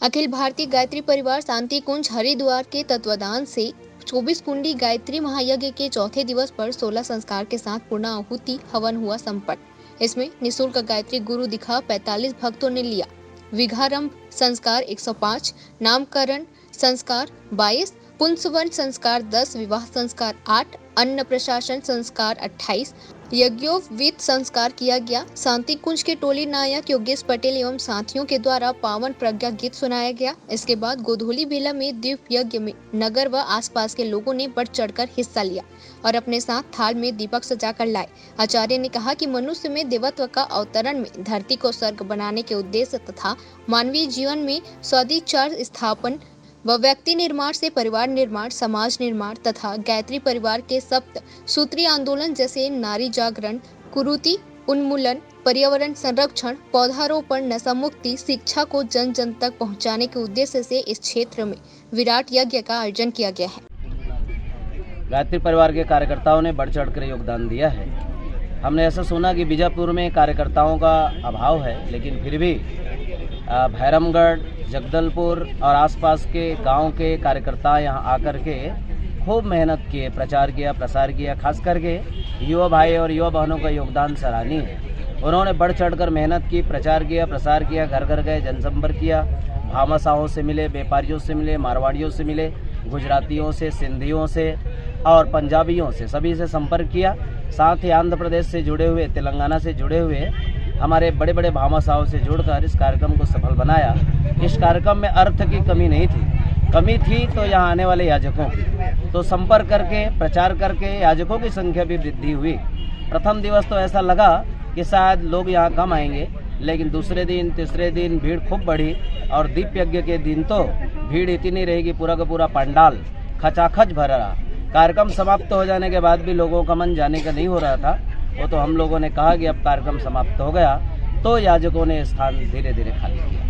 अखिल भारतीय गायत्री परिवार शांति कुंज हरिद्वार के तत्वाधान से 24 कुंडी गायत्री महायज्ञ के चौथे दिवस पर 16 संस्कार के साथ पूर्ण आहुति हवन हुआ संपन्न। इसमें निःशुल्क गायत्री गुरु दीक्षा 45 भक्तों ने लिया। विघारंभ संस्कार 105, नामकरण संस्कार 22, पुंसवन संस्कार 10, विवाह संस्कार 8, अन्न प्रशासन संस्कार 28, यज्ञोपवीत संस्कार किया गया। शांति कुंज के टोली नायक योगेश पटेल एवं साथियों के द्वारा पावन प्रज्ञा गीत सुनाया गया। इसके बाद गोधूली बेला में दीप यज्ञ में नगर व आसपास के लोगों ने बढ़ चढ़कर हिस्सा लिया और अपने साथ थाल में दीपक सजाकर लाए। आचार्य ने कहा कि मनुष्य में देवत्व का अवतरण में धरती को स्वर्ग बनाने के उद्देश्य तथा मानवीय जीवन में सदिचार स्थापन व व्यक्ति निर्माण से परिवार निर्माण, समाज निर्माण तथा गायत्री परिवार के सप्त सूत्रीय आंदोलन जैसे नारी जागरण, कुरीति उन्मूलन, पर्यावरण संरक्षण, पौधारोपण, नशा मुक्ति, शिक्षा को जन जन तक पहुंचाने के उद्देश्य से इस क्षेत्र में विराट यज्ञ का आयोजन किया गया है। गायत्री परिवार के कार्यकर्ताओं ने बढ़ चढ़कर योगदान दिया है। हमने ऐसा सुना कि बीजापुर में कार्यकर्ताओं का अभाव है, लेकिन फिर भी भैरमगढ़, जगदलपुर और आसपास के गांव के कार्यकर्ता यहां आकर के खूब मेहनत किए, प्रचार किया, प्रसार किया। खास करके युवा भाई और युवा बहनों का योगदान सराहनीय है। उन्होंने बढ़ चढ़कर मेहनत की, प्रचार किया, प्रसार किया, घर घर गए, जनसंपर्क किया, भामाशाहों से मिले, व्यापारियों से मिले, मारवाड़ियों से मिले, गुजरातियों से, सिंधियों से और पंजाबियों से, सभी से संपर्क किया। साथ ही आंध्र प्रदेश से जुड़े हुए, तेलंगाना से जुड़े हुए हमारे बड़े बड़े भामाशाहों से जुड़कर इस कार्यक्रम को सफल बनाया। इस कार्यक्रम में अर्थ की कमी नहीं थी, कमी थी तो यहाँ आने वाले याजकों की। तो संपर्क करके, प्रचार करके याजकों की संख्या भी वृद्धि हुई। प्रथम दिवस तो ऐसा लगा कि शायद लोग यहाँ कम आएंगे, लेकिन दूसरे दिन, तीसरे दिन भीड़ खूब बढ़ी और दीप यज्ञ के दिन तो भीड़ इतनी रहेगी, पूरा का पूरा पंडाल खचाखच भर रहा। कार्यक्रम समाप्त हो जाने के बाद भी लोगों का मन जाने का नहीं हो रहा था। वो तो हम लोगों ने कहा कि अब कार्यक्रम समाप्त हो गया, तो याजकों ने स्थान धीरे धीरे खाली किया।